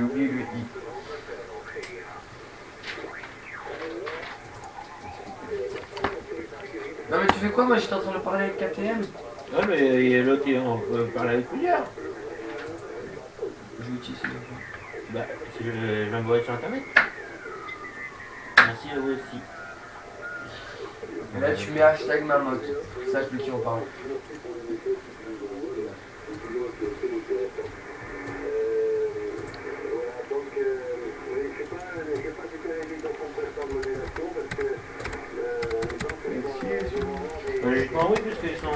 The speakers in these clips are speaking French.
J'ai oublié le I. Non mais tu fais quoi? Moi j'étais en train de parler avec KTM. Ouais, mais l'autre, on peut parler avec plusieurs. J'ai outil, c'est bien. Bah, je l'envoie sur internet. Merci à vous aussi. Et là tu mets hashtag mamotte. Ça je peux qui en parle. Logiquement oui, puisqu'ils sont...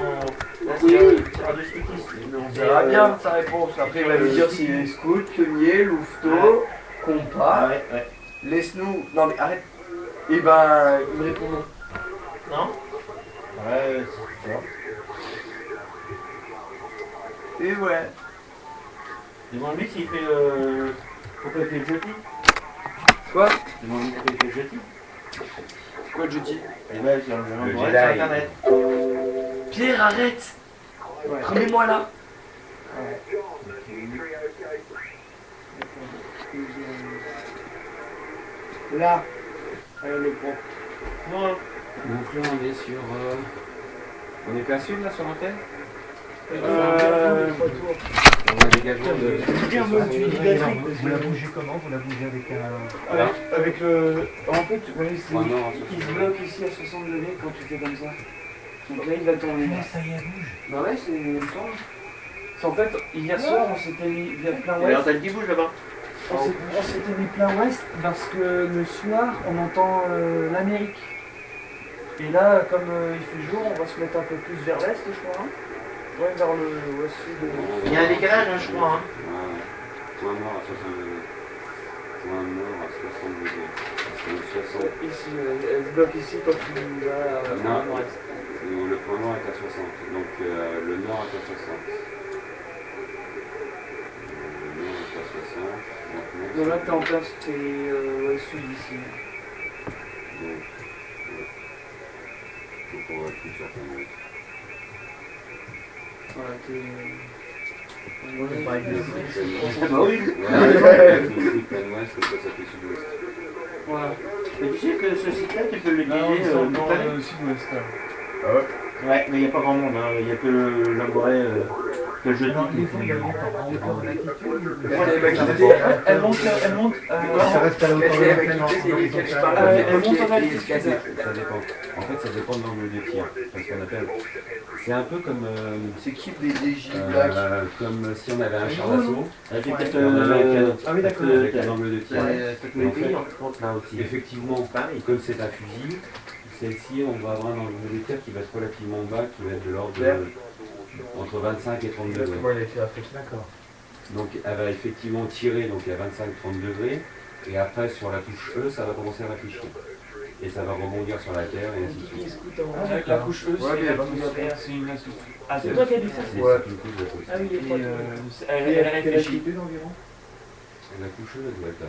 Là, Oui. c'est un de cyclistes. On verra bien sa réponse. Après il va nous dire s'il est scout, pionnier, louveteau, compas. Ouais, ouais. Laisse-nous. Non mais arrête. Et ben il me répond non. Non? Ouais, c'est ça. Et ouais. Demande-lui s'il fait le... Pourquoi il fait le jeudi? Quoi? Demande-lui pourquoi il fait le jeudi. Quoi je dis? Et ben, sur le Jedi. sur internet. Pierre arrête. Ouais. Remets-moi là. Ouais. Là, le gros. Non. Donc là on est sur... On est plein sud là sur l'antenne. On On a des gagements de... Vous la bougez comment? Vous la bougez avec un... Avec le... En fait, ouais, c'est... Oh non, Il se bloque ici à 60 degrés quand tu fais comme ça. Donc là, il va tourner. Ça y est, bouge. Bah ouais, c'est le temps. C'est en fait, hier soir, on s'était mis via plein Il y a ouest. l'antenne qui bouge là-bas. On s'était mis plein ouest parce que le soir, on entend l'Amérique. Et là, comme il fait jour, on va se mettre un peu plus vers l'est, je crois. Hein. Ouais, vers le ouest sud. Il y a un décalage, hein, je crois. Hein. Ouais. Point nord à 60 degrés. Point nord à 60 degrés. C'est 60. Ici, elle se bloque ici quand tu vas Non. nord-est. Le point nord est à 60. Donc le nord est à 60. Le nord est à 60. Donc là, t'es en place, t'es sud ici. Donc, donc on va plus sur ton ouest. Voilà, t'es... Ah bah oui. Ouais, plein ouest, comme ça fait sud-ouest. Voilà. Mais tu sais que ce site-là, tu peux le Non, guider ils sont dans tout le sud-ouest. Ouais, mais il n'y a pas grand monde, hein. Il n'y a que le Lamboret que je Alors, dis. les fois, il y a encore de Elle monte. Ça reste à la hauteur de la plaine. Elle monte en altitude. Ça dépend. En fait, ça dépend de l'angle de tir. Parce qu'on appelle. C'est un peu comme. C'est qui des DJ Black? Comme si on avait un char d'assaut. J'ai peut-être On avait un canon. Ah oui, d'accord. Avec un angle de tir. toutes les pays en France là aussi. Effectivement, Pareil. comme c'est un fusil, celle-ci, on va avoir un angle de tir qui va être relativement bas, qui va être de l'ordre de entre 25 et 30 degrés. Moi il a fait la fête. D'accord. Donc elle va effectivement tirer donc à 25-30 degrés, et après sur la touche E, ça va commencer à réfléchir. Et ça va rebondir sur la terre et ainsi de suite. Avec la couche E, Ouais, mais c'est une astuce. Ah, C'est toi qui as dit ça? C'est Ouais. une couche de pouce. Ah oui, il est Elle réfléchit. environ? La couche E, elle doit être à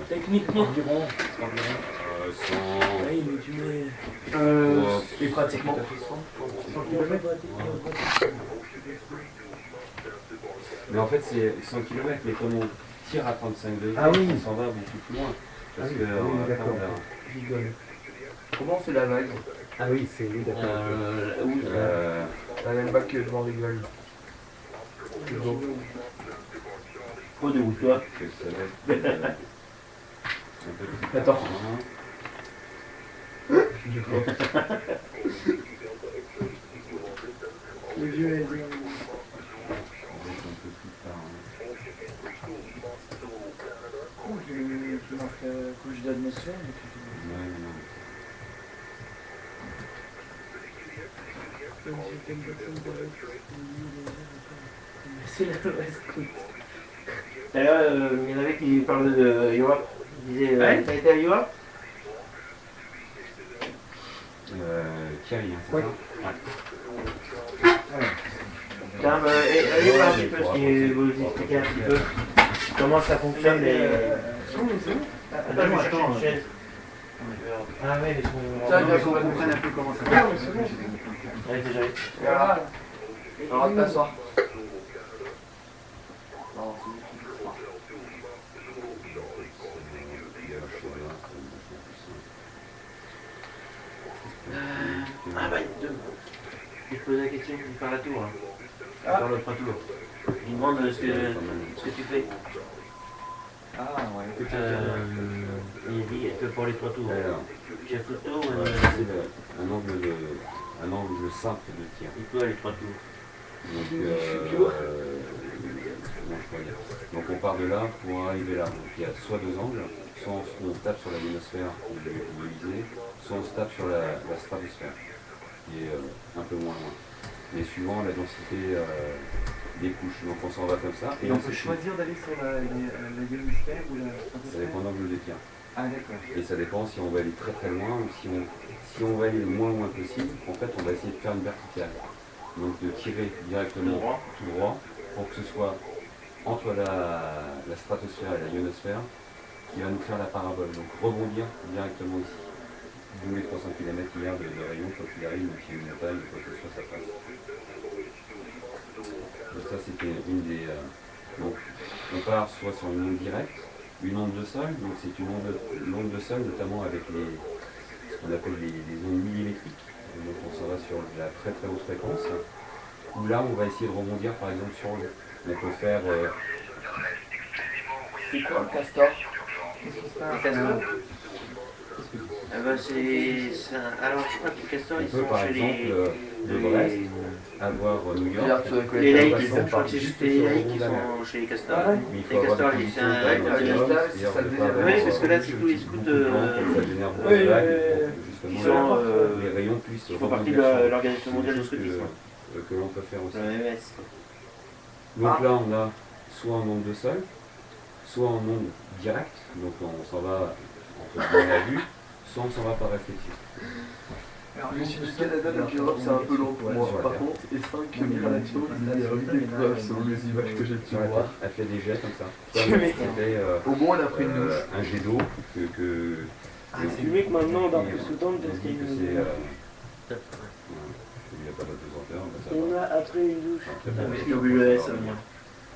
Techniquement. Environ. 100... Oui, mais tu mets. Et pratiquement. 100 km. Mais en fait, c'est 100 km, mais comme on tire à 35 degrés, Ah oui. on s'en va beaucoup plus loin. Parce Ah oui, que oui, après, d'accord. on a- Comment on fait la vague? Ah oui, c'est oui, d'accord. Oui, La même vague que devant rigole. trop de ouf, toi. que ça va être, un peu plus Attends. tard, hein. Le vieux est Ça va être un peu plus tard, hein. Tu marques couche d'atmosphère. Ouais, non. C'est la scout. D'ailleurs, il y en avait qui parlaient de Europe. Ils disaient, Ouais. t'as été à Europe? Thierry, hein, c'est Ouais. ça? Ouais. Tiens, allez voir un petit peu ce qui vous expliquer un petit peu comment ça fonctionne. Attends, je cherche une chaise. Ah ouais, ils sont... Ça, bien qu'on comprenne un peu comment ça Ah, mais c'est bon. Allez, déjà. Voilà. On va t'asseoir. Non, Ah bah, il te pose la question, il parle à tour. Hein. Il Ah. parle pas tour. Il demande ce que tu fais. Ah ouais. Il dit, est-ce que pour les 3 tours, Alors, chef photo, voilà, c'est un angle simple de tir. il peut aller 3 tours. Donc, comment je pourrais dire. Donc on part de là pour arriver là. Donc il y a soit deux angles, soit on se tape sur la ionosphère qui est visée, soit on se tape sur la stratosphère, qui est un peu moins loin. Mais suivant la densité des couches. Donc on s'en va comme ça. Et on peut choisir d'aller sur la ionosphère ou la Ça stratosphère? dépend de l'angle de tir. Ah d'accord. Et ça dépend si on va aller très très loin ou si on va aller le moins loin possible. En fait, on va essayer de faire une verticale. Donc de tirer directement tout droit pour que ce soit entre la stratosphère et la ionosphère qui va nous faire la parabole. Donc rebondir directement ici. D'où les 300 km hier de rayon, quoi qu'il arrive, même s'il y a une montagne, quoi que ce soit, ça passe. Donc ça c'était une des... donc on part soit sur une onde directe, une onde de sol, donc c'est une onde de sol notamment avec ce qu'on appelle les ondes millimétriques. Donc on s'en va sur la très très haute fréquence, où là on va essayer de rebondir par exemple sur l'eau. On peut faire... C'est quoi le castor? Qu'est-ce qui se Les passe? castors ah bah c'est un... Alors je crois que les castors on ils peut sont par chez exemple de Brest avoir New York. les laïcs, Passant je crois par que c'est juste juste les sur le laïcs rond qui de la mer. sont chez les castors. Ah ouais. Mais il faut Les avoir castors, des c'est conditions un quand même avec optimales, la c'est-à-dire ça on peut le pas désert. avoir, Oui, parce que là, c'est tous les scouts, beaucoup de vent, comme ça génère beaucoup oui, de vagues, qui pour que sont, justement les rayons puissent qui font partie de rebondir sur l'Organisation c'est mondiale des du choses scoutisme. que l'on peut faire aussi. L'OMS. Donc là, on a soit en onde de sol, soit en onde directe, donc on s'en va entre guillemets à vue, soit on s'en va par réflexion. Alors, Je suis du Canada, donc l'Europe c'est un peu long pour moi. sur la Par Terre. contre, et 5 migration, il y a eu des preuves selon les images que j'ai pu Sur la voir. Terre, elle fait des jets comme ça. Tu Comme m'étonnes. c'était Au moins, on a pris une douche. un jet d'eau que C'est lui que maintenant on dort plus sous temps on parce dit qu'il que c'est... il n'y a pas d'apesanteur, mais ça on va. a après une douche. Après, bon, Avec l'OBES, ça veut dire.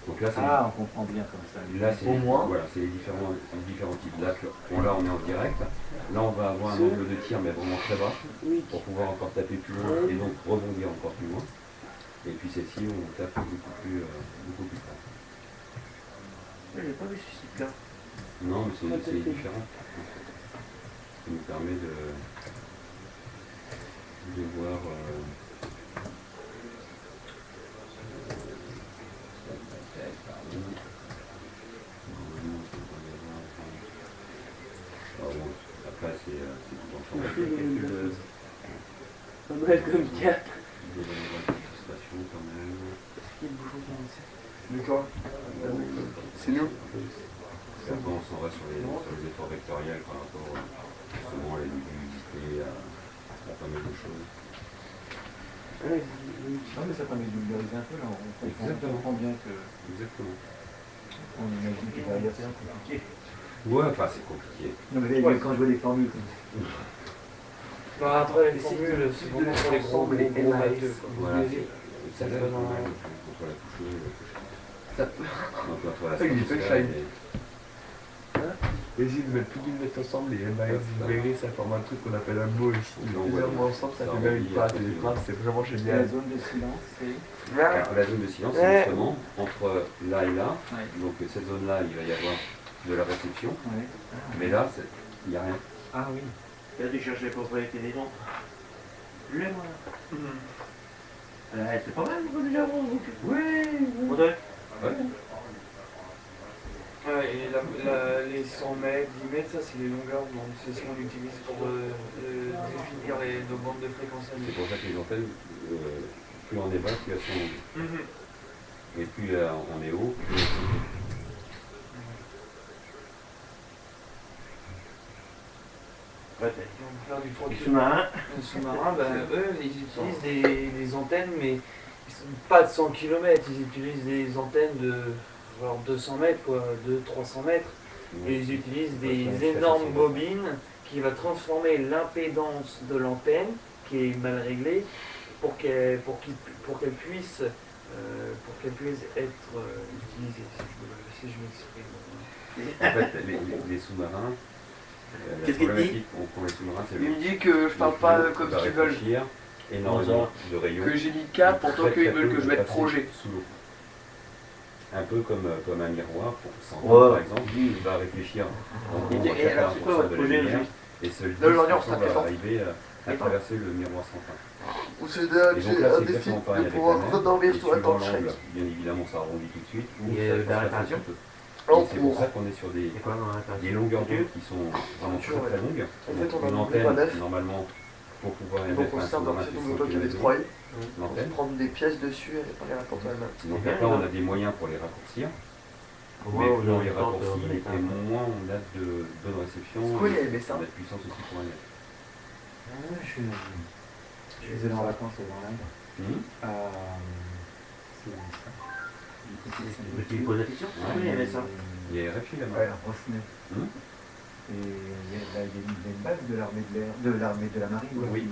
donc là, c'est Ah, on comprend bien comme ça. là, c'est Au moins. voilà, c'est les différents types. Là, on est en direct. Là, on va avoir un angle de tir, mais vraiment très bas, Oui. pour pouvoir encore taper plus loin et donc rebondir encore plus loin. Et puis celle-ci, on tape beaucoup plus fort. J'ai pas vu ce site-là. Non, mais c'est différent. Ça nous permet de voir... Après, c'est tout en forme. On doit être comme 4. Quand même. De quoi? C'est nous? Et après, on s'en va sur les efforts vectoriels par rapport justement à la luminosité, à pas mal de choses. Non, mais ça permet de vulgariser un peu là. On comprend bien que. Exactement. On imagine que derrière c'est compliqué. Ouais, enfin, c'est compliqué. Non, mais là, quand je vois des formules comme ça. Bah après les formules, c'est vraiment pour les gros matheux. Voilà, ça va être pas mal entre la touche et la touche. Ça Donc, entre la Il est fait stratosphère shine. Essayer de mettre tout d'une mettre ensemble et MAX, Berry, ça forme un truc qu'on appelle un mot ici. Plusieurs mots ensemble, ça fait même une phrase et les phrases, c'est vraiment La génial. zone de silence, c'est. La zone de silence, c'est justement entre là et là. Ouais. Donc cette zone-là, il va y avoir de la réception. Ouais. Mais là, il n'y a rien. Ah oui. Là, tu cherches les propriétés des gens. Je l'ai, moi. C'est pas mal, déjà, vous. Oui. Audrey Ouais. Ouais, et les 100 mètres, 10 mètres, ça c'est les longueurs, donc c'est ce qu'on utilise pour définir nos bandes de fréquence à C'est nous. pour ça que les antennes, plus on est bas, plus elles sont longues. Et plus on est haut, plus elles sont longues. Ouais, On peut faire du les trottoir. sous-marins. Les sous-marins, bah, eux, ils utilisent des antennes, mais pas de 100 km, ils utilisent des antennes de genre 200 mètres, quoi, 200-300 mètres. Et ils utilisent des énormes bobines qui va transformer l'impédance de l'antenne, qui est mal réglée, pour qu'elle puisse être utilisée, si je m'exprime. En fait, les sous-marins, la Qu'est-ce qu'il dit problématique qu'on prend les sous-marins, c'est Il me dit que je parle pas comme va ce qu'ils veulent. réfléchir énormément de rayons. Que j'ai mis 4, pourtant Très, qu'ils très veulent peu que je vont mette passer projet. sous l'eau. Un peu comme un miroir, pour 100 Ouais. par exemple, il va réfléchir. Donc, on voit Et alors, c'est quoi 80% votre de la projet, lumière, juste et seul 10% Non, aujourd'hui, on s'appelle va pas. arriver à traverser le miroir sans fin. Ou c'est Et donc là, un c'est défi exactement pareil de avec pouvoir la mer. redormir Et sur la suivant tente Shrek. l'angle, bien évidemment, ça rebondit tout de suite. Ou Et, ça la passe réparation un petit peu. En Et c'est pour cours. ça qu'on est sur des C'est quoi dans la des longueurs d'onde qui sont vraiment très très longues. En fait, on a Une un antenne, pas neuf. normalement, pour pouvoir Donc émettre on un se sert signal d'un à petit 100 nombre de qui avait km, 3 on l'antenne. peut prendre des pièces dessus et réparer la tente à la main. Donc bien, après, là. on a des moyens pour les raccourcir. Au Mais moins, plus on on les tente, raccourcit, on est et moins on a de bonne réception, Cool, il a aimé ça. on a de puissance aussi pour émettre. Je faisais en vacances dans l'Inde. C'est ça. Mais tu lui poses la question? Oui, il aimait ça. Il y a RFI là-bas. Ouais, à Rosneft. Hum. Et il y a une base de l'armée de l'air, de l'armée de la marine, Oui.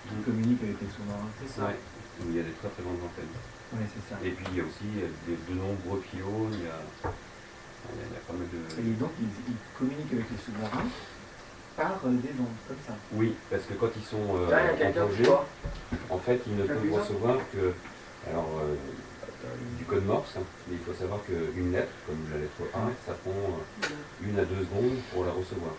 qui communique avec les sous-marins. C'est ça. Ouais. Où il y a des très très grandes antennes. Oui, c'est ça. Et puis il y a aussi de nombreux pylônes, il y a pas mal de... Et donc, ils communiquent avec les sous-marins par des ondes, comme ça. Oui, parce que quand ils sont Là, il y a en quelqu'un danger, qui voit. en fait, ils ne T'as vu peuvent ça recevoir que... Alors, du code Morse, mais il faut savoir qu'une lettre, comme la lettre A, ça prend 1 à 2 secondes pour la recevoir.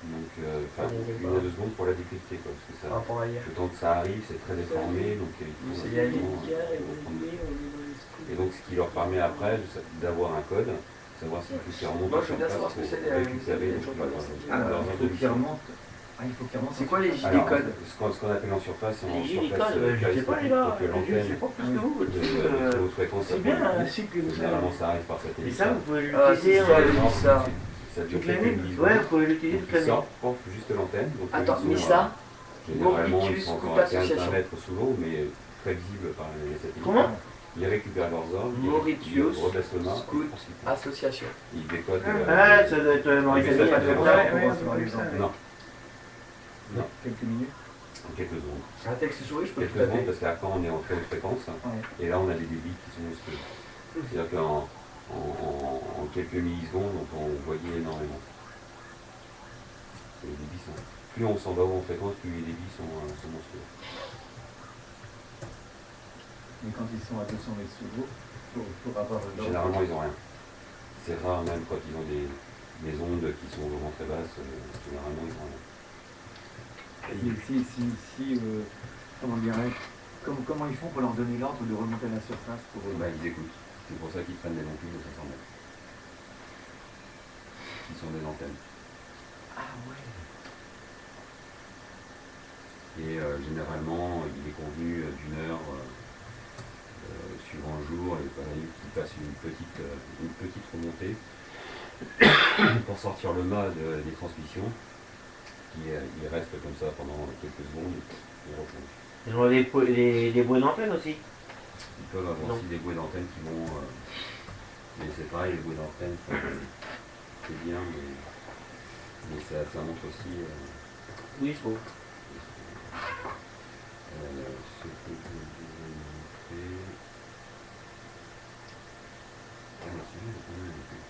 Donc, enfin, 1 à 2 secondes pour la décrypter, quoi, parce que ça, Par rapport à hier. le temps que ça arrive, c'est très déformé, donc il faut C'est Yannick effectivement, hier et reprendre. Olivier, on est dans les schools. Et donc, ce qui leur permet après d'avoir un code, savoir s'il faut qu'ils remontent Moi, en je veux bien savoir surface ce que pour c'est, récupérer les gens pas dans leurs cette Alors, heures il de faut qu'ils mission. remontent. Il faut qu'ils remontent. C'est quoi les Alors, gilet codes ce qu'on appelle en surface, c'est en Les gilet surface codes, je sais pas les télescopique, gars, pour que je l'antenne sais pas plus que vous. de haute fréquence, C'est bien un ça cycle que vous généralement avez. ça arrive par satellite. Et ça, vous pouvez Ah, l'utiliser c'est ça, en- oui. ça. Ça dure toute l'année. quelques millisecondes. Ouais, vous pouvez l'utiliser toute Donc, ils l'année. sortent, portent juste l'antenne. Donc, Attends, ils sont, Missa, généralement, ils Mauritius, sont Coupe encore à 15 Association. mètres sous l'eau, mais très visibles par les satellites. Comment? Ils récupèrent leurs ordres, Mauritius, ils rebaissent le mât, Scout, Association. ils décodent. Ah, ça doit être Maurice Mais ça, Adeline. ça fait Ouais, longtemps. ouais, c'est pas ça. Non, non, Quelques minutes. en quelques secondes. Un texte souris, je peux Quelques tout secondes taper. parce qu'à quand on est en très haute fréquence, Ouais. et là on a des débits qui sont monstrueux. C'est-à-dire qu'en en quelques millisecondes, on peut envoyer énormément. Et les débits sont... Plus on s'en va haut en fréquence, plus les débits sont monstrueux. Mais quand ils sont à 200 mètres sous l'eau, pour avoir le Généralement, ils n'ont rien. C'est rare même quand ils ont des ondes qui sont vraiment très basses, généralement, ils n'ont rien. Et comment dirais-je, comment ils font pour leur donner l'ordre de remonter à la surface pour Bah, ils écoutent. C'est pour ça qu'ils prennent des ampoules de 500 mètres. Qui sont des antennes. Ah ouais. Et généralement, il est convenu d'une heure suivant le jour, et pareil, qui passe une petite remontée pour sortir le mât des transmissions. Il reste comme ça pendant quelques secondes et replonge. Ils ont des bruits d'antenne aussi. Ils peuvent avoir aussi des bruits d'antenne qui vont... mais c'est pareil, les bruits d'antenne, c'est bien, mais ça montre aussi... Oui, il faut. ce que je voulais montrer... Ah, mais celui-là, il est pas mal, en fait.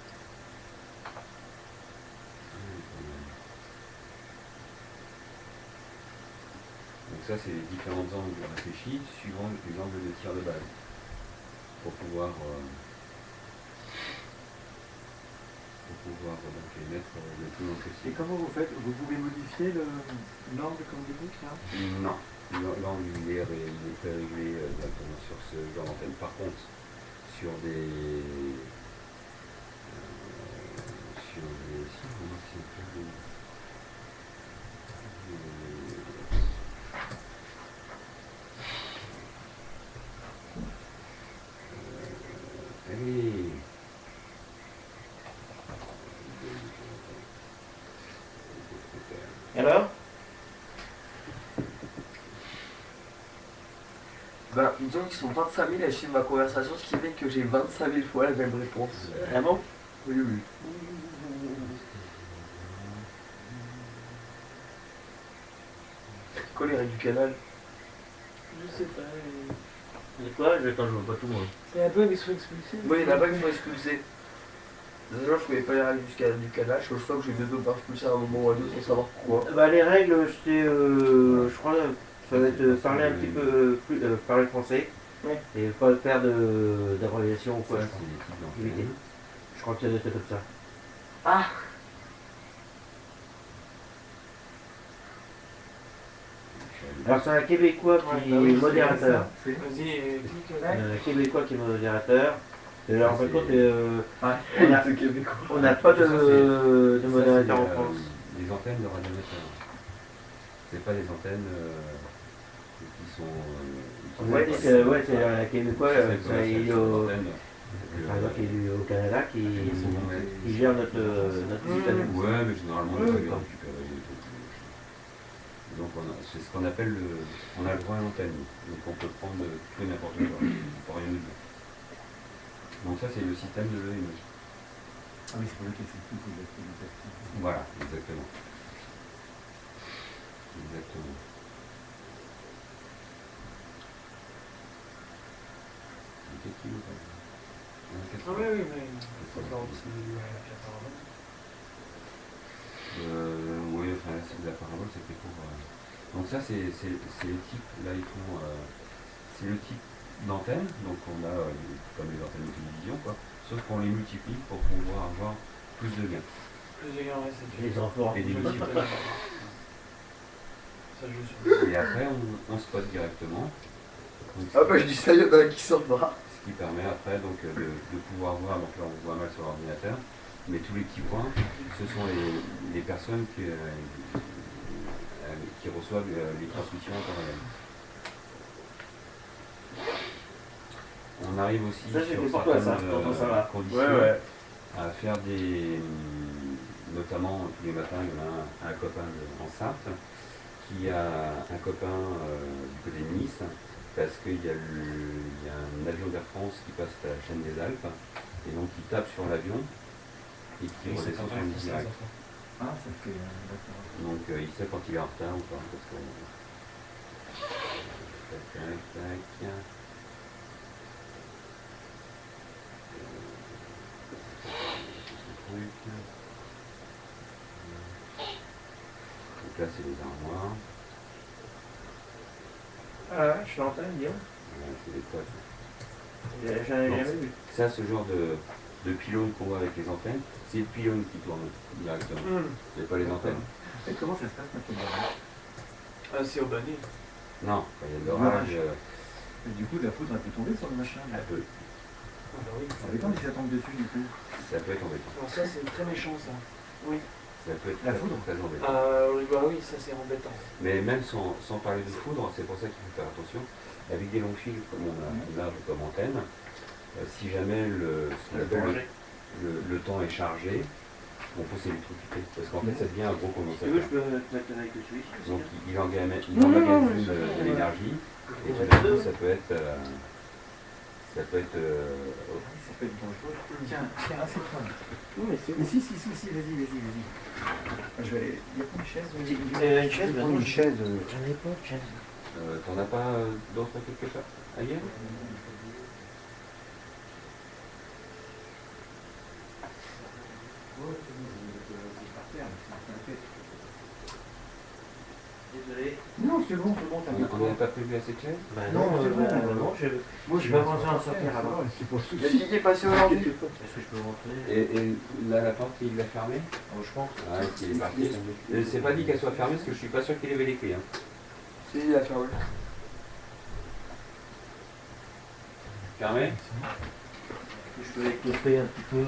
Celui-là, il est pas mal. Donc ça, c'est les différents angles réfléchis suivant les angles de tir de base. Pour pouvoir donc, les mettre le plus loin Et possible. comment vous faites? Vous pouvez modifier l'angle comme vous dites là? Non, l'angle il est réglé directement sur ce genre d'antenne. Par contre, sur des... si on remarque si on fait allez. Et alors? Ben, disons qu'ils sont 25 000 à suivre ma conversation, ce qui fait que j'ai 25 000 fois la même réponse. Ah bon? Oui, oui. C'est quoi les règles du canal? Je sais pas. C'est quoi? Attends, je vois pas tout moi. Il y a un peu qui sont expulsés. Oui, il y en a pas qui sont expulsés. Déjà, je pouvais pas y arriver jusqu'à du canal. Je sens que j'ai deux autres plus à un moment ou à un autre sans savoir pourquoi. Bah, les règles, c'était, je crois, ça va être parler un petit peu plus, parler français. Ouais. Et pas faire d'abréviation ou quoi. Ça, c'est les types d'antennes. Éviter. Je crois que ça doit être comme ça. Ah! Alors c'est un Québécois qui Ouais, bah oui, est modérateur. Vas-y, clique là. Un Québécois qui est modérateur. Et alors, par C'est- contre, C'est québécois. on n'a pas Ça, de Ça, modérateur en c'est, France. les antennes de radioamateurs. C'est pas des antennes qui sont. Ouais, c'est un Québécois, il est au, il est au Canada qui gère notre système. Ouais, mais généralement, on va récupérer des trucs. Donc, c'est ce qu'on appelle on a le droit à l'antenne. Donc, on peut prendre tout et n'importe quoi. On peut rien nous dire. Donc, ça, c'est le système de l'EME. Ah oui, c'est pour lequel c'est tout que vous avez. Voilà, exactement. Exactement. Qu'est-ce qu'il nous parle ? Ah oui, oui, mais faut savoir aussi la parole. Oui, enfin, c'est de la parabole, c'était pour. Donc ça, c'est les types, là, ils font. C'est le type d'antenne, donc on a comme les antennes de télévision, quoi. Sauf qu'on les multiplie pour pouvoir avoir plus de gains. Plus de gars, ouais, c'est Les enfants. Et des multiples. Ça joue sur. Et après, on spot directement. Donc, Ah bah je dis ça, il y en a un qui sort pas. ce qui permet après donc, de pouvoir voir, donc là on voit mal sur l'ordinateur, mais tous les petits points, ce sont les personnes qui reçoivent les transmissions en temps réel. On arrive aussi Ça, c'était sur pour toi, ça, certaines comment ça va conditions à faire notamment tous les matins, il y en a un copain en Sarthe qui a un copain du côté de Nice, parce qu'il y a un avion d'Air France qui passe à la chaîne des Alpes, et donc il tape sur l'avion et qui redescend sur le direct. Ah, ça fait. D'accord. Donc il sait quand il est en retard ou pas, parce que. Tac, tac. Donc là c'est les armoires. Ah, je suis en train de dire. C'est des potes. J'en ai jamais vu. Ça, ce genre de pylône qu'on voit avec les antennes, c'est le pylône qui tourne directement. C'est pas les antennes. Et comment ça se passe maintenant? Ah, c'est urbané. Non, quand il y a de l'orage, Et du coup, la foudre a pu tomber sur le machin. ça peut Ah bah oui. Ça dépend si ça tombe dessus, du coup. être embêtant. Alors ça, c'est très méchant, ça. Oui. Ça peut être La très, foudre très embêtant. Oui, bah oui, ça c'est embêtant. Mais même sans parler de foudre, c'est pour ça qu'il faut faire attention. Avec des longs fils comme on a comme antenne, si jamais ce qu'on appelle le temps est chargé, on peut s'électrocuter. Parce qu'en fait, ça devient un gros Si tu veux, condensateur. je peux te mettre avec celui-ci. Donc il emmagasine de l'énergie, et tout d'un coup, ça peut être. Ça peut être dangereux. Tiens, assieds-toi. Non, mais c'est Mais si, vas-y. Je vais aller. Il y a pas une chaise une chaise, Prends une chaise. J'en ai pas de chaise. T'en as pas d'autres quelque part ailleurs? Désolé. Non, c'est bon, t'as bien On n'avait pas prévu assez de chaises? Bah Non, non, c'est bon. non, Moi, je vais avancer en sortir ça avant. va, c'est pas Il y a souci. qui est passé aujourd'hui? Est-ce que je peux rentrer? Et là, la porte, il l'a fermée? Je pense. Ah, il est parti. C'est pas dit qu'elle soit fermée parce que je suis pas sûr qu'il avait les clés. Hein. Si, il a fermé. Fermé? Je peux étouffer un petit peu.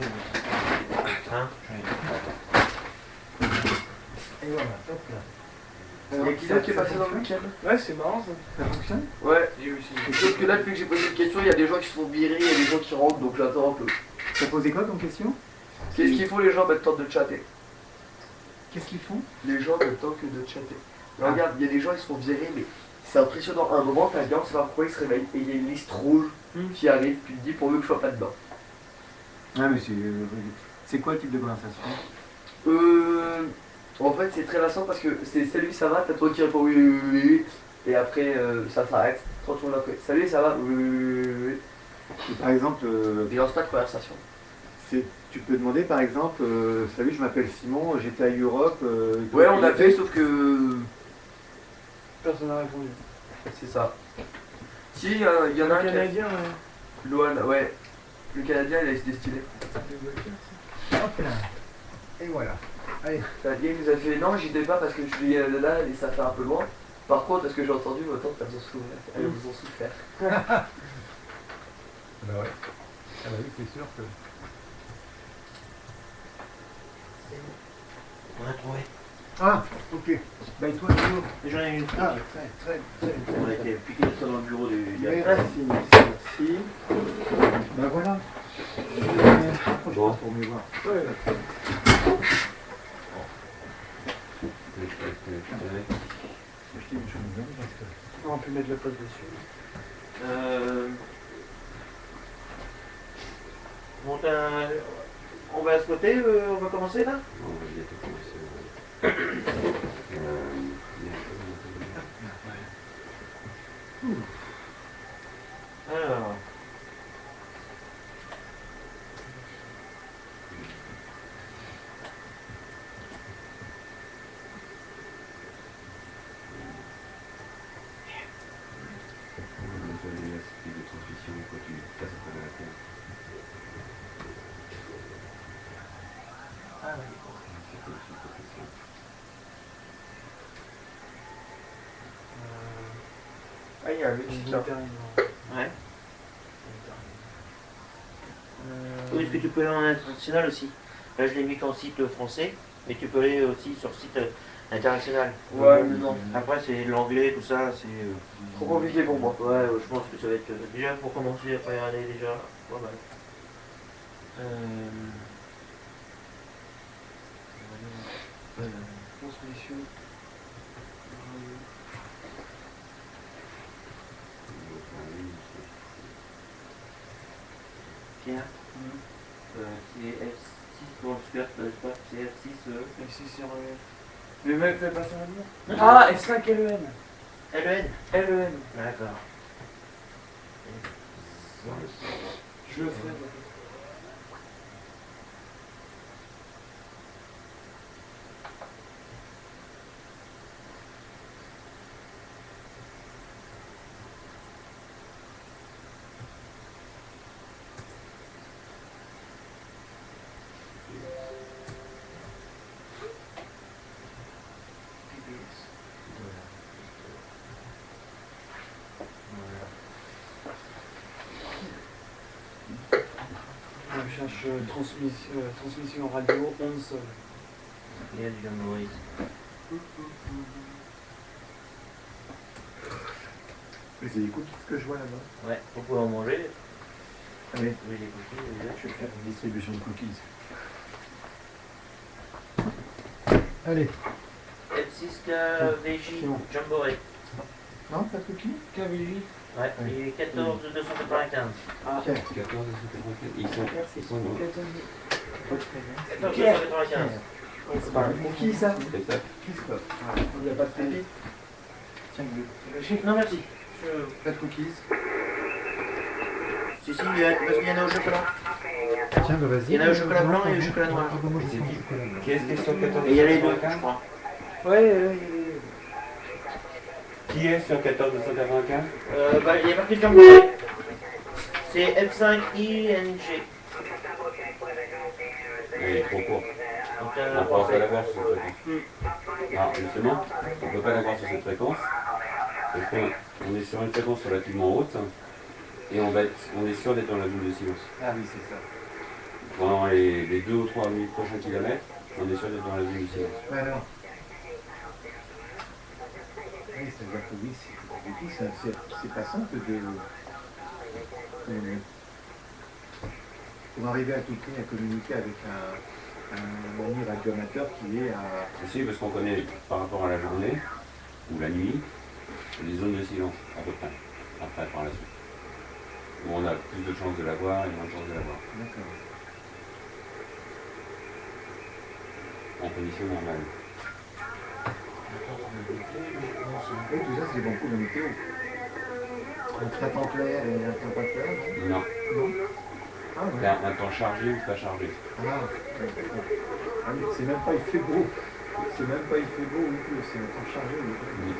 Hein? Et voilà, hop là. Il y a qui d'autre qui est passé dans le week-end? Ouais, c'est marrant ça. Ça fonctionne? Ouais. Et aussi. Sauf que là, depuis que j'ai posé une question, il y a des gens qui se font virer, il y a des gens qui rentrent, donc j'attends un peu. T'as posé quoi comme question? Qu'est-ce qu'il faut les gens maintenant de chatter? Qu'est-ce qu'ils font? Les gens maintenant que de chatter. Regarde, il y a des gens qui se font virer, mais c'est impressionnant. À un moment, t'as un gars, on sait pas pourquoi il se réveille, et il y a une liste rouge qui arrive, tu te dis pour mieux que je sois pas dedans. Ah, mais c'est quoi le type de conversation? En fait, c'est très lassant parce que c'est salut, ça va, t'as toi qui réponds oui, oui, oui, oui, et après ça s'arrête. 30 secondes après, salut, ça va, oui, oui, oui, oui. Et par exemple, Et lance pas de conversation. Tu peux demander par exemple, salut, je m'appelle Simon, j'étais à Europe. Ouais, on a fait, sauf que. Personne n'a répondu. C'est ça. Si, il y en a un qui a. Canadien, Loan, ouais. Le Canadien, il a été stylé. Hop là. Et voilà. Allez. Le Canadien, il nous a fait non, j'y étais pas parce que je suis là et ça fait un peu loin. Par contre, parce que j'ai entendu vos tantes, elles vous ont souffert. Bah ouais. Ah bah oui, c'est sûr que. On a trouvé. Ah, ok. Bah et toi, toujours. J'en ai une. Ah, très. On a été piqué ça dans le bureau du Merci, merci. Bah voilà. Bon. Pour mieux voir. Acheter une chemise parce que. on peut mettre la pote dessus. On va à ce côté, on va commencer là? On va bientôt commencer. Alors. De transmission, quand tu passes à travers la terre. Ah, il y a un petit là. Ouais. Oui, parce que tu peux aller en international aussi. Là, je l'ai mis qu'en site français, mais tu peux aller aussi sur site international. Ouais, mais non. Après, c'est l'anglais, tout ça, c'est. Trop compliqué pour moi. Ouais, je pense que ça va être. Déjà, pour commencer à regarder, déjà, pas mal. Transmission. Tiens. C'est F6 pour le skirt, je sais pas, c'est F6. F6 sur. Le mec fait pas ça là-dedans. Ah, Ah, F5 LEN. LEN. LEN. D'accord. Je le ferai. Je cherche transmission radio, onde sol. Il y a du John Maurice. Mais c'est des cookies ce que je vois là-bas. Ouais, on peut en manger. Allez. Oui, les cookies, déjà. Je vais faire une distribution de cookies. Allez. F6 KVJ Jamboree. Non, pas de cookies? KVJ. Ouais, il est 14 295. Ah, 14 et 184. Ils sont non. 14 295. C'est pas un cookie ça? C'est ça. Christophe. Il n'y a pas de cookies? Tiens, Non, merci. pas de cookies. Si, parce qu'il y en a au chocolat. Tiens, bah vas-y. Il y en a au chocolat blanc et au chocolat noir. Moi, je prends le chocolat blanc. Qui est-ce qui est sur 14 Et il y a les deux, je crois. ouais, Qui est sur 14 295? Il y a marqué Jamboree. C'est F5ING. Il est trop court. Donc, On ne peut pas l'avoir sur cette fréquence. Non, justement, on ne peut pas l'avoir sur cette fréquence. Parce qu'on est sur une fréquence relativement haute et on est sûr d'être dans la zone de silence. Ah oui, c'est ça. Pendant les 2 ou 3 000 prochains kilomètres, on est sûr d'être dans la zone de silence. Ouais, alors. Oui, c'est-à-dire que oui, c'est pas simple de. Pour arriver à tout prix à communiquer avec un ami radioamateur qui est à. Si, parce qu'on connaît par rapport à la journée ou la nuit les zones de silence, à peu près. Après, par la suite. Où on a plus de chances de l'avoir et moins de chances de l'avoir. D'accord. En conditions normales. Oui, tout ça, c'est des bons coups de météo. Un très temps clair et un temps pas clair, non? Non. Non. T'as un temps chargé ou pas chargé. Ah oui, c'est même pas il fait beau. C'est même pas il fait beau non plus, c'est un temps chargé. Oui.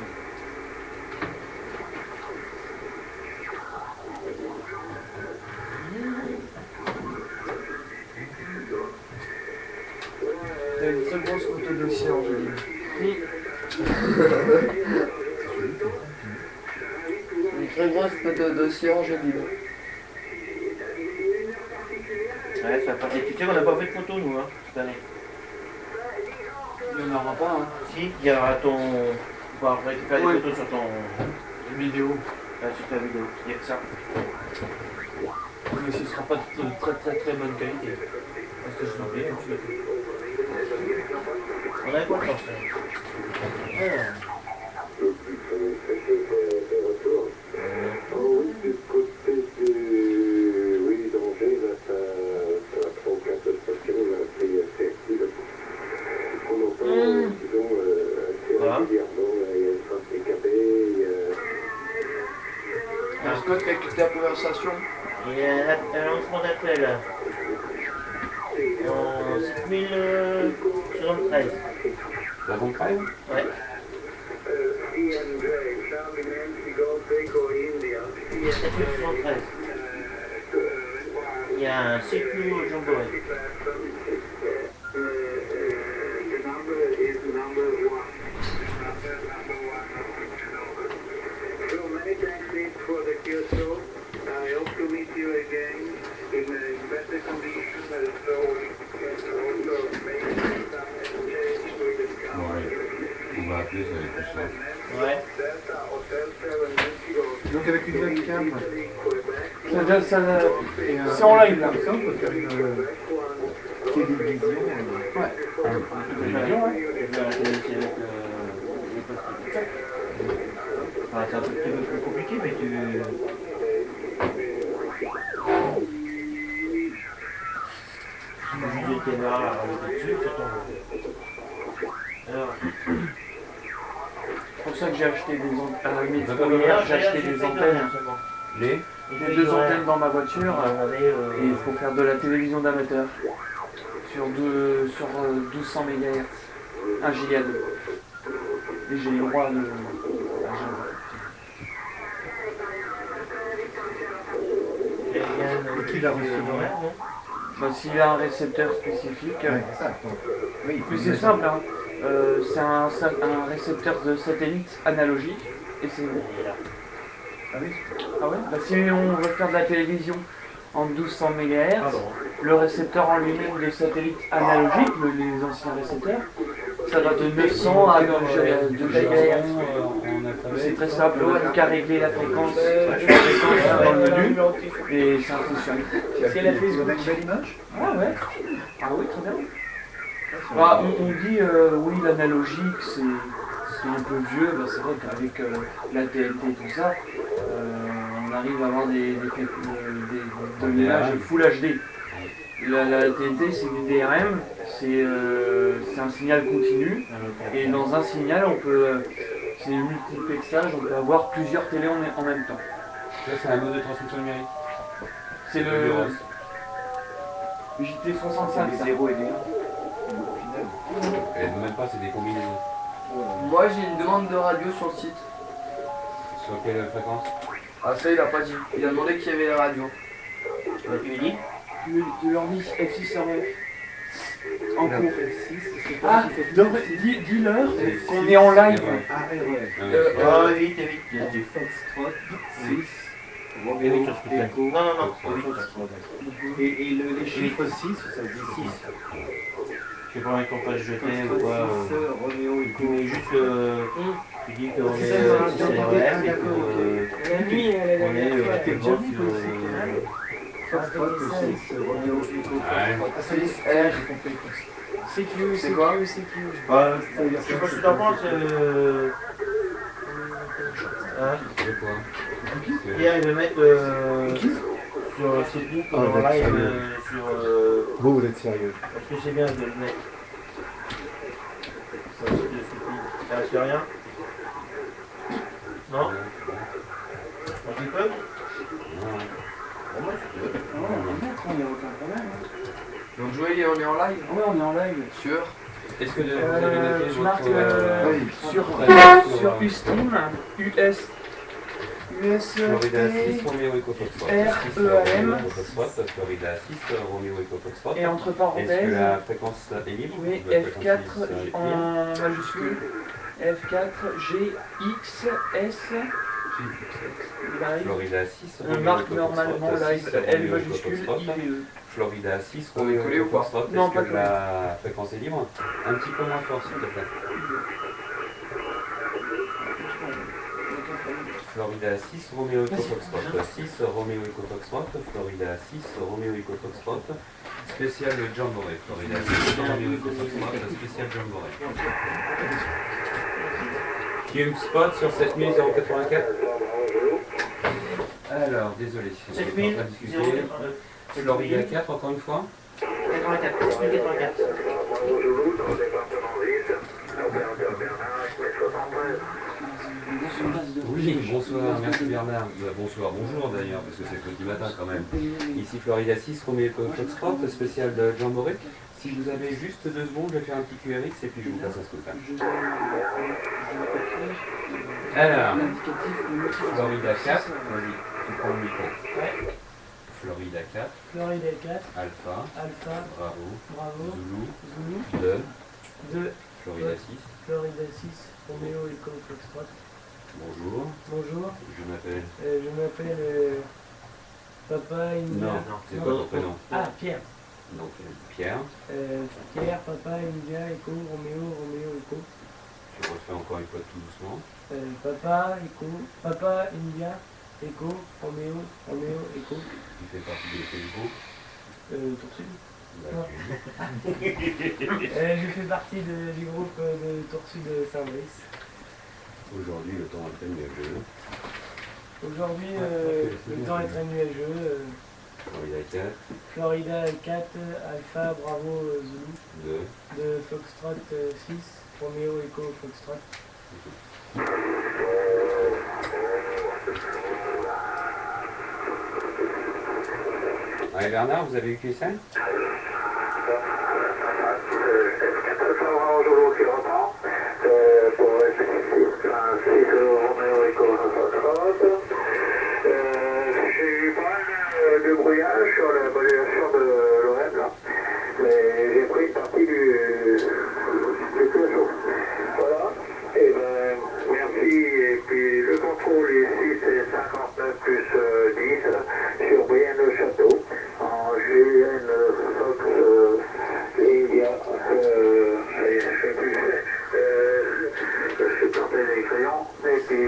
T'as une très grosse photo de dossier, Angéline. Une très grosse photo de dossier, Angéline. Ouais, ça va. Et tu sais qu'on n'a pas fait de photo, nous, cette année. Il n'y en aura pas, hein. Si, il y aura ton. On va récupérer des photos sur ton. Vidéo. Sur ta vidéo. Il y a que ça. Mais ce sera pas de très bonne qualité. Parce que je l'ai oublié, tu l'as fait. On avait pas le temps, Est-ce que tu as écouté la conversation? Il y a un lancement d'appel en 7073. La banque crème. Ouais. Il y a 7073. Il y a un cyclo au Jamboree. On va appeler, ça va être plus simple. Ouais. Donc avec une webcam, C'est en live là. ça on peut faire une télévision. Télévision, ouais. C'est un petit peu plus compliqué, mais tu. Juste des caméras à rajouter dessus, c'est ton. Alors. C'est pour ça que j'ai acheté des antennes. J'ai acheté des antennes. Les J'ai 2 antennes dans ma voiture et il faut faire de la télévision d'amateur sur 1200 MHz, 1 Giga 2. Et j'ai le droit de. Qui l'a reçu Bah, s'il y a un récepteur spécifique, Ouais, ça. Oui, mais c'est simple, hein. C'est un récepteur de satellite analogique et c'est bon. Ah oui. Ah ouais bah, si on veut faire de la télévision en 1200 MHz, le récepteur en lui-même de satellite analogique, les anciens récepteurs, ça va de 900 à 2 GHz. C'est très simple, on n'a plus qu'à régler la fréquence dans le menu et ça fonctionne. C'est la prise, on a une belle image. Ah ouais. Ah oui, très bien. Bah, on dit oui, l'analogique c'est un peu vieux, bah, c'est vrai qu'avec la TNT et tout ça, on arrive à avoir de l'image Full HD. La TNT c'est du DRM, c'est un signal continu, et dans un signal on peut, c'est du multiplexage, on peut avoir plusieurs télés en même temps. Ça, c'est un mode de transmission numérique. C'est le JT65 ça. 0 et 1. Elle ne même pas, c'est des combinaisons. Moi j'ai une demande de radio sur le site. Sur quelle fréquence? Ah ça il a pas dit. Il a demandé qu'il y avait la radio. Tu lui dis? Tu leur dis F6 en cours. F6, Ah, dis-leur qu'on est en live. Oh, vite, vite. Il y a du Foxtrot 6. Vite, Echo. Non. Et les chiffres 6, ça se dit 6. Je sais pas qu'on peut se jeter ou quoi. Roméo Tu mets juste tu dis qu'on est sur CRM et que La nuit, elle est on est T'es déjà vu sur Foxtrot 6, Roméo Echo. CX, J'ai compris. CQ, C'est quoi? CQ. je sais pas ce que t'en penses. C'est quoi? Hier, il veut mettre sur Facebook en live sur. Vous êtes sérieux? Est-ce que c'est bien de le mettre? Ça reste rien? Non? On dit quoi? Pour moi, tu peux. Ah ouais, on peut mettre, il n'y a aucun problème. Donc, Joël, on est en live Ouais, on est en live. sur. Est-ce que vous avez noté Je marque votre... sur Ustream, Florida 6, Romeo Echo Foxtrot. 6, REAM. Romeo Echo Foxtrot, Florida 6, Romeo Echo Foxtrot. Et entre Est-ce que parenthèses, la fréquence est libre? oui, La fréquence F4 est libre. en majuscule, F4 GXS. Live. Florida 6, On Romeo marque Echo normalement Foxtrot, live 6, L Romeo Echo majuscule Foxtrot. IVE. Florida 6, On est Romeo collé ou Echo pas? Foxtrot. Non, Est-ce pas que la fréquence est libre? Un petit peu moins fort, s'il te plaît. Florida 6, Romeo Echo Foxtrot. 6, Romeo Echo Foxtrot. Florida 6, Romeo Echo Foxtrot. Spécial Jamboree. Florida 6, Romeo Echo Foxtrot. Spécial Jamboree. Cum Spot sur 7084. Alors, désolé, on est en train de discuter. Florida 4, encore une fois. 84, 84. Oui, bonsoir, merci Bernard. Bonsoir, bonjour d'ailleurs, parce que c'est le petit matin quand même. Ici Florida 6, Romeo Echo Foxtrot, spécial de Jamboree. Si vous avez juste 2 secondes, je vais faire un petit QRX et puis je vous passe un scoop. Alors, Florida 4, vas-y, tu prends le micro. Ouais. Florida 4, Florida 4, Alpha, Alpha, Bravo, Bravo, Zulu, Zulu, 2, 2, Florida 6. Florida 6, Romeo Echo Foxtrot. Bonjour, Bonjour, je m'appelle... je m'appelle Papa India. Non, c'est pas ton prénom. Ah, Pierre. Donc Pierre, Pierre, Papa India, Echo, Romeo, Romeo, Echo. je refais encore une fois tout doucement. Papa, Echo, Papa India, Echo, Romeo, Romeo, Echo. Tu fais partie de quel groupe? Torsul. Bah, Je fais partie du groupe de Torsul de Saint-Brice. Aujourd'hui, le temps est très nuageux. Aujourd'hui, le temps est très nuageux. Florida 4, Florida 4, Alpha, Bravo, Zulu. 2. De Foxtrot 6, Romeo, Echo, Foxtrot. Allez Bernard, vous avez eu QSL? J'ai eu pas mal de brouillage sur la modulation de l'OM là, mais j'ai pris une partie du cloisot. Voilà, et ben merci, et puis le contrôle ici c'est 59 plus 10 sur Brienne-le-Château, en GN Fox India, je sais plus, je suis planté les crayons, et puis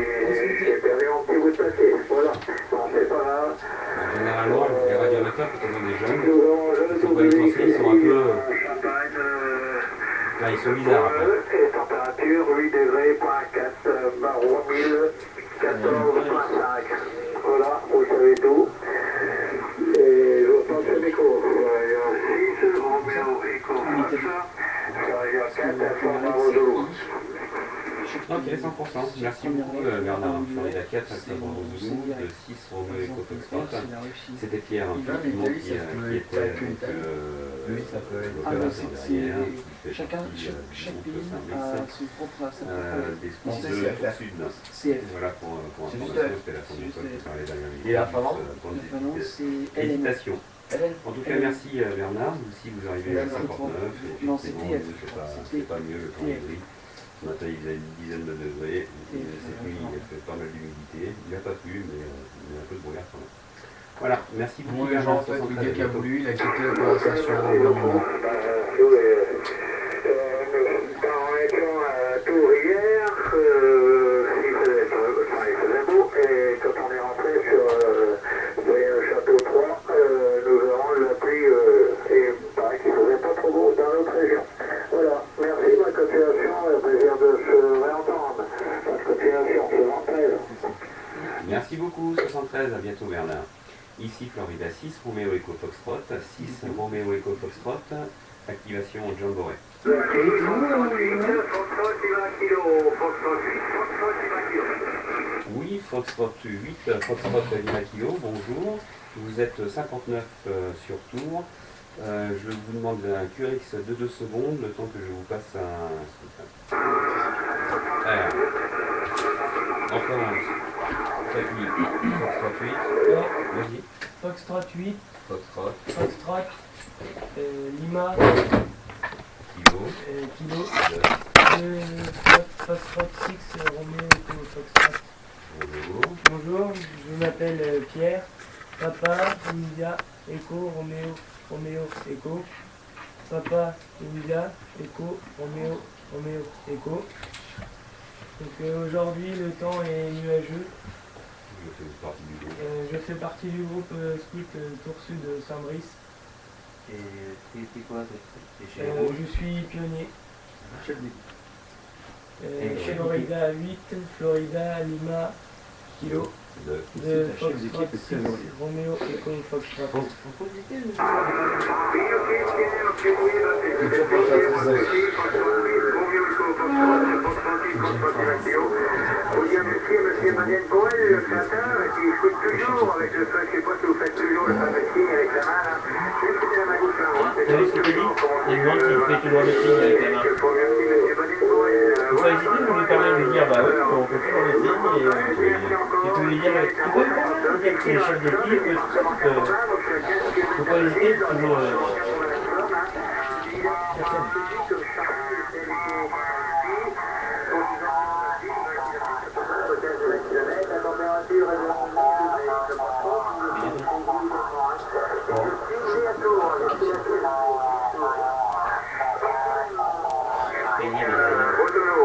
j'ai perdu mon petit bout de papier, voilà, bon c'est pas grave. Généralement, les radioamateurs, quand on a des jeunes, ils sont pas les transmis, ils sont un peu... Là, ils sont bizarres après. Et température 8 degrés, point 4, barreau 1014.5. Voilà, vous savez tout. Et je pense que c'est Echo. Il y a 6, Romeo Echo Fox. Il y a 4, Alpha Bravo Zulu. Ok, 100%. Merci beaucoup Bernard. Florida 4, Alpha Bravo Zulu, de 6, Romeo Echo Foxtrot. C'était Pierre, effectivement, qui était avec Lui, ça peut être. Ah, mais derrière. chaque pays a son propre Des Non, sports c'est de CF. Sud. CF. Voilà pour C'est information, juste c'était la première fois que je parlais d'un Et la Finlande? La Finlande, c'est LN. Hésitation. Hélène. En tout cas, merci Bernard. Si vous arrivez à 59, Non, c'est c'est bon, TF. c'est pas mieux le temps est gris. Ce matin, il faisait une dizaine de degrés. Cette nuit, il a fait pas mal d'humidité. Il n'a pas plu, mais il y a un peu de brouillard quand même. Voilà, merci beaucoup. Moi, les gens, en fait, le gars qui a voulu, il a quitté la conversation au bout d'un moment. Nous étions à Tours hier, il faisait beau, et quand on est rentré sur Brienne-le-Château 3, nous verrons la pluie, et il paraît qu'il faisait pas trop beau dans notre région. Voilà, merci, bonne continuation, et au plaisir de se réentendre. Bonne continuation, 73. Merci beaucoup, 73. À bientôt, Bernard. Ici, Florida 6, Romeo Echo Foxtrot. 6, Romeo Echo Foxtrot. Activation Jamboree. Foxtrot, il va à kilo, Foxtrot 8, Foxtrot, il va à kilo. Oui, Foxtrot 8, Foxtrot Lima Kilo, bonjour. Vous êtes 59 sur tour. Je vous demande un QRX de 2 secondes, le temps que je vous passe un... Alors, on commence. Foxtrot 8. Vas-y. Foxtrot 8. Foxtrot. Foxtrot. Lima. Kilo. Kilo. Foxtrot 6. Roméo Echo Foxtrot. Bonjour. Bonjour, je m'appelle Pierre. Papa, India, Echo, Roméo, Echo. Papa, India, Echo, Roméo, Echo. Donc aujourd'hui le temps est nuageux. Je fais partie du groupe Scout Tour Sud Saint-Brice. Et t'es quoi? Je suis pionnier. Chef d'équipe. Florida 8, Florida Lima Kilo. De Foxtrot 6, Roméo Echo Foxtrot. Monsieur Madeleine Coel, le créateur, qui écoute toujours avec le feu, je sais pas si vous faites toujours le fameux signe avec la main, là. Juste de la main gauche, là. T'as vu ce que t'as dit? Il y a une monde qui fait toujours le signe avec la main. Faut pas hésiter de lui permettre de lui dire, bah oui, on fait toujours le signe et tu peux lui dire, tu peux lui dire que c'est le chef d'équipe, faut pas hésiter de toujours...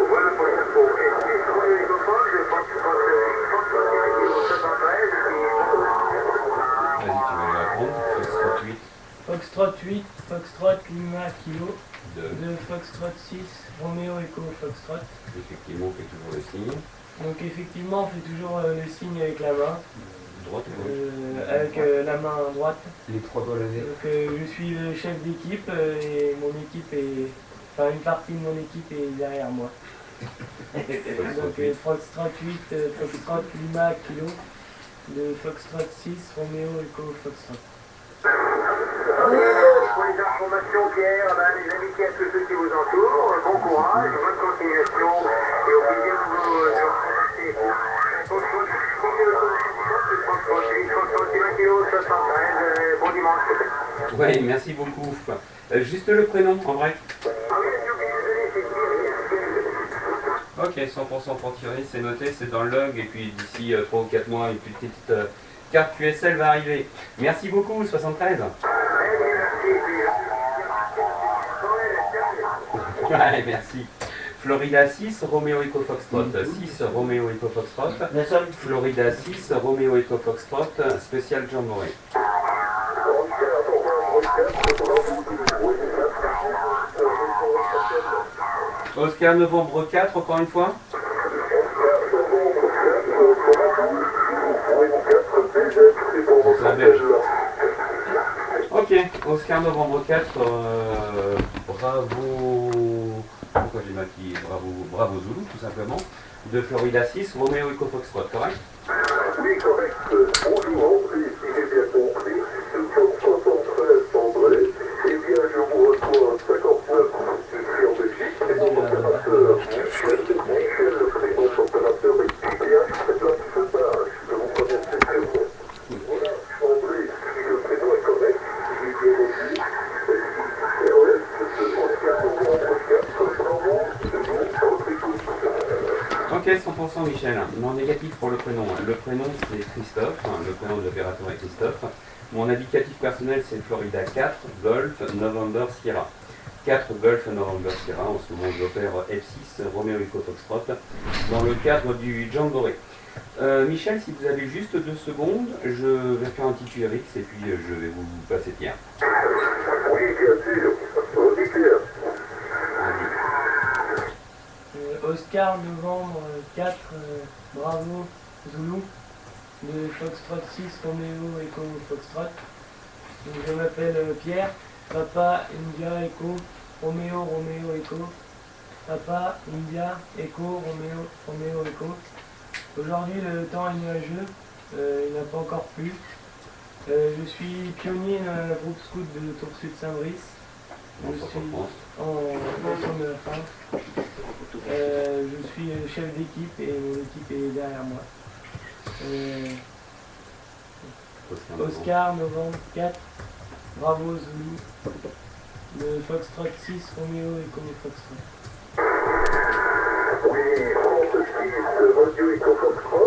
Voilà pour l'info. Et si sur le hélicophone, je pense que Vas-y, tu vas lui répondre. Foxtrot 8. Foxtrot 8, Foxtrot Lima Kilo. De Foxtrot 6, Roméo Echo Foxtrot. Effectivement, on fait toujours le signe. Donc effectivement on fait toujours le signe avec la main. Droite et gauche. Avec la main droite. Les 3 doigts levés. Donc je suis le chef d'équipe et mon équipe est... Enfin une partie de mon équipe est derrière moi. Donc Foxtrot 8, Foxtrot Lima Kilo. De Foxtrot 6, Roméo Echo Foxtrot. pour les informations, Pierre, les amitiés à tous ceux qui vous entourent, bon courage, bonne continuation, et au plaisir de vous remercier. Bon dimanche. Ouais, merci beaucoup. Juste le prénom, en vrai. Ok, 100% pour Thierry, c'est noté, c'est dans le log, et puis d'ici 3 ou 4 mois, une petite carte QSL va arriver. Merci beaucoup, 73. Ouais, merci. Florida 6, Roméo Echo Foxtrot. 6, Roméo Echo Foxtrot. Florida 6, Roméo Echo Foxtrot, spécial Jean Moré. Oscar novembre 4, encore une fois. C'est un belge. Ok, Oscar novembre 4, bravo. Pourquoi j'ai marqué bravo Zulu, tout simplement. De Florida 6, Roméo Echo Foxtrot, correct? Oui, correct. Bonjour, si j'ai bien compris, nous sommes 73 André, et bien je vous reçois 59 ici en Belgique, et mon opérateur Michel, le prénom opérateur est bien Jacques Sauvage, que vous connaissez très bien. Voilà, André, si le prénom est correct, j'ai bien reçu, ROS, Oscar novembre 4, Bravo, votre écoute. Ok, 100% Michel. Non négatif pour le prénom. Le prénom c'est Christophe, le prénom de l'opérateur est Christophe. Mon indicatif personnel c'est Florida 4, Golf, November, Sierra. 4 Golf, November, Sierra. En ce moment j'opère F6, Roméo Echo Foxtrot, dans le cadre du Jamboree. Michel, si vous avez juste 2 secondes, je vais faire un petit QRX et puis je vais vous passer Pierre. Oui, bien sûr. Vas-y, Pierre. Oscar novembre 4, Bravo Zulu. De Foxtrot 6, Roméo Echo Foxtrot. Donc, je m'appelle Pierre. Papa India Echo, Roméo Echo. Papa India Echo, Roméo Echo. Aujourd'hui, le temps est nuageux, il n'a pas encore plu. Je suis pionnier dans le groupe scout de Tour Sud Saint-Brice. Je suis en centre de la France. Je suis chef d'équipe et mon équipe est derrière moi. Oscar, novembre 4, Bravo Zulu, le Foxtrot 6, Romeo et Comé Foxtrot. Oui, France 6, Romeo et Comé Foxtrot.